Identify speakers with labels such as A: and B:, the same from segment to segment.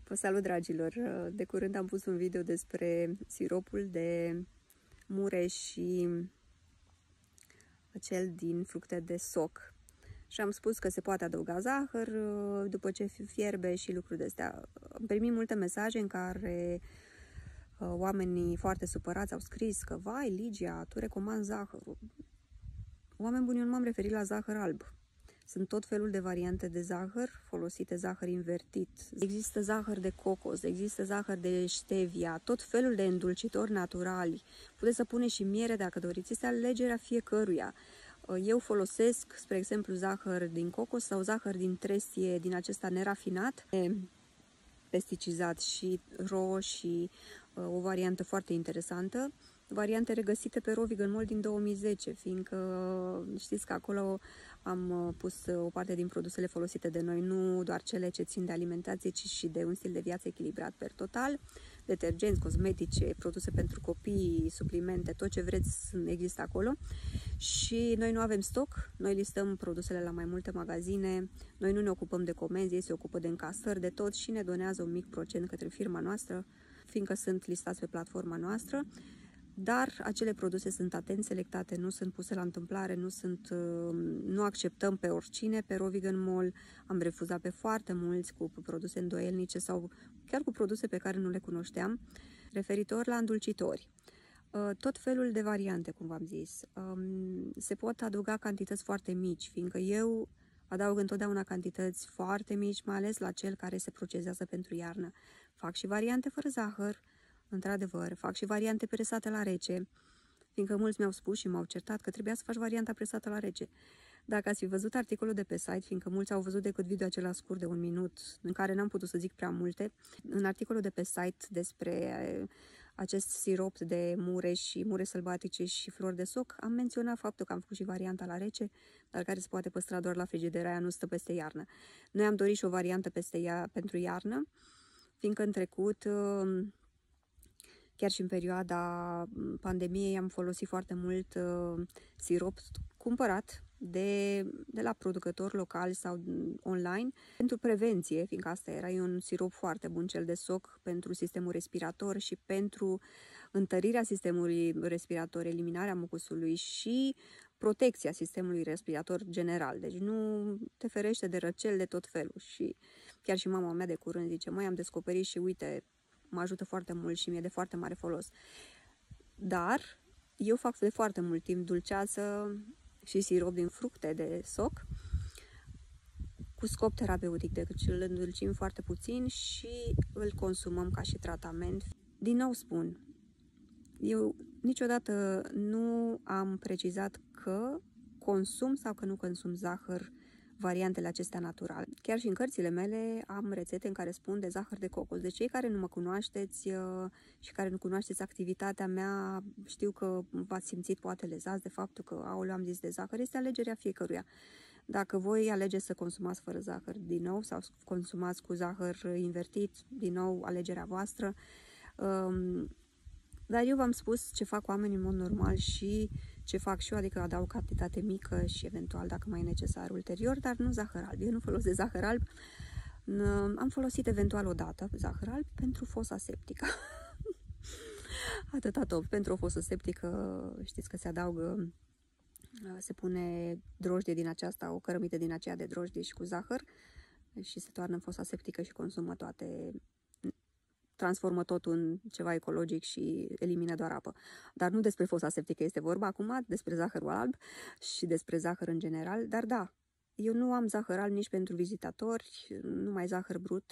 A: Vă salut, dragilor! De curând am pus un video despre siropul de mureș și cel din fructe de soc. Și am spus că se poate adăuga zahăr după ce fierbe și lucruri de astea. Am primit multe mesaje în care oamenii foarte supărați au scris că, vai, Ligia, tu recomanzi zahărul. Oameni buni, eu nu m-am referit la zahăr alb. Sunt tot felul de variante de zahăr folosite, zahăr invertit. Există zahăr de cocos, există zahăr de stevia, tot felul de îndulcitori naturali. Puteți să puneți și miere dacă doriți, este alegerea fiecăruia. Eu folosesc, spre exemplu, zahăr din cocos sau zahăr din trestie, din acesta nerafinat, pesticizat și și o variantă foarte interesantă. Variante regăsite pe Raw Vegan Mall din 2010, fiindcă știți că acolo am pus o parte din produsele folosite de noi, nu doar cele ce țin de alimentație, ci și de un stil de viață echilibrat per total, detergenți, cosmetice, produse pentru copii, suplimente, tot ce vreți există acolo. Și noi nu avem stoc, noi listăm produsele la mai multe magazine, noi nu ne ocupăm de comenzi, ei se ocupă de încasări, de tot și ne donează un mic procent către firma noastră, fiindcă sunt listați pe platforma noastră. Dar acele produse sunt atent selectate, nu sunt puse la întâmplare, nu acceptăm pe oricine. Pe Raw Vegan Mall am refuzat pe foarte mulți cu produse îndoielnice sau chiar cu produse pe care nu le cunoșteam. Referitor la îndulcitori, tot felul de variante, cum v-am zis. Se pot adăuga cantități foarte mici, fiindcă eu adaug întotdeauna cantități foarte mici, mai ales la cel care se procesează pentru iarnă. Fac și variante fără zahăr. Într-adevăr, fac și variante presate la rece, fiindcă mulți mi-au spus și m-au certat că trebuia să faci varianta presată la rece. Dacă ați fi văzut articolul de pe site, fiindcă mulți au văzut decât video acela scurt de 1 minut, în care n-am putut să zic prea multe, în articolul de pe site despre acest sirop de mureș și mure sălbatice și flori de soc, am menționat faptul că am făcut și varianta la rece, dar care se poate păstra doar la frigideră, aia nu stă peste iarnă. Noi am dorit și o variantă pentru iarnă, fiindcă în trecut, chiar și în perioada pandemiei, am folosit foarte mult sirop cumpărat de la producători locali sau online pentru prevenție, fiindcă asta era un sirop foarte bun, cel de soc, pentru sistemul respirator și pentru întărirea sistemului respirator, eliminarea mucusului și protecția sistemului respirator general. Deci nu te ferește de răceli de tot felul. Și chiar și mama mea de curând zice, măi, am descoperit și uite, mă ajută foarte mult și mi-e de foarte mare folos. Dar eu fac de foarte mult timp dulceață și sirop din fructe de soc cu scop terapeutic, deci îl îndulcim foarte puțin și îl consumăm ca și tratament. Din nou spun, eu niciodată nu am precizat că consum sau că nu consum zahăr, variantele acestea naturale. Chiar și în cărțile mele am rețete în care spun de zahăr de cocos. Deci cei care nu mă cunoașteți și care nu cunoașteți activitatea mea, știu că v-ați simțit poate lezați de faptul că, aoleu, am zis de zahăr, este alegerea fiecăruia. Dacă voi alegeți să consumați fără zahăr din nou sau consumați cu zahăr invertit, din nou alegerea voastră. Dar eu v-am spus ce fac oamenii în mod normal și ce fac și eu, adică adaug cantitate mică și eventual dacă mai e necesar ulterior, dar nu zahăr alb. Eu nu folosesc zahăr alb. Am folosit eventual odată zahăr alb pentru fosa septică. Atâta tot. Pentru o fosă septică știți că se adaugă, se pune drojdie din aceasta, o cărămidă din aceea de drojdie și cu zahăr și se toarnă în fosa septică și consumă toate, transformă totul în ceva ecologic și elimină doar apă. Dar nu despre fosa septică este vorba acum, despre zahărul alb și despre zahăr în general. Dar da, eu nu am zahăr alb nici pentru vizitatori, numai zahăr brut,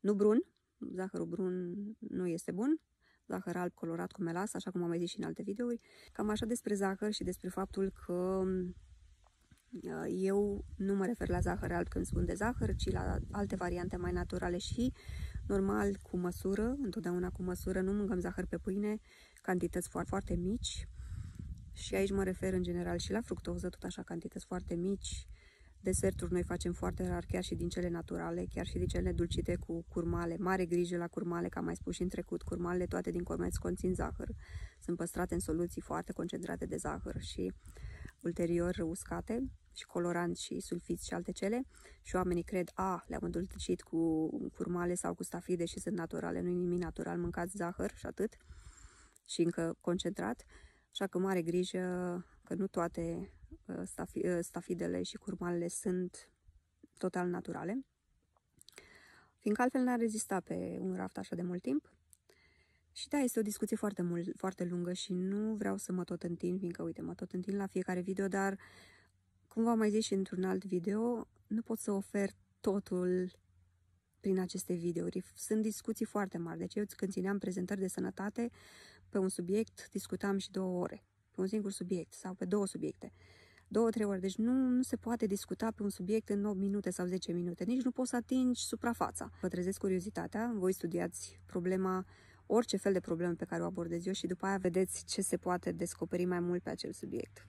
A: nu brun. Zahărul brun nu este bun. Zahăr alb colorat cu melasă, așa cum am mai zis și în alte videouri. Cam așa despre zahăr și despre faptul că eu nu mă refer la zahăr alb când spun de zahăr, ci la alte variante mai naturale și normal cu măsură, întotdeauna cu măsură, nu mâncăm zahăr pe pâine, cantități foarte, foarte mici și aici mă refer în general și la fructoză, tot așa cantități foarte mici. Deserturi noi facem foarte rar, chiar și din cele naturale, chiar și din cele dulcite cu curmale. Mare grijă la curmale, că am mai spus și în trecut, curmalele toate din comerț conțin zahăr. Sunt păstrate în soluții foarte concentrate de zahăr și ulterior uscate și coloranți și sulfiți și alte cele și oamenii cred, le-am îndulcit cu curmale sau cu stafide și sunt naturale, nu-i nimic natural, mâncați zahăr și atât și încă concentrat, așa că mare grijă că nu toate stafidele și curmalele sunt total naturale, fiindcă altfel n-ar rezista pe un raft așa de mult timp. Și da, este o discuție foarte lungă și nu vreau să mă tot întind, fiindcă, uite, mă tot întind la fiecare video, dar, cum v-am mai zis și într-un alt video, nu pot să ofer totul prin aceste videouri. Sunt discuții foarte mari, deci eu când țineam prezentări de sănătate, pe un subiect discutam și 2 ore, pe un singur subiect sau pe 2 subiecte. 2-3 ore, deci nu se poate discuta pe un subiect în 8 minute sau 10 minute, nici nu poți să atingi suprafața. Vă trezesc curiozitatea, voi studiați problema, orice fel de problemă pe care o abordez eu și după aia vedeți ce se poate descoperi mai mult pe acel subiect.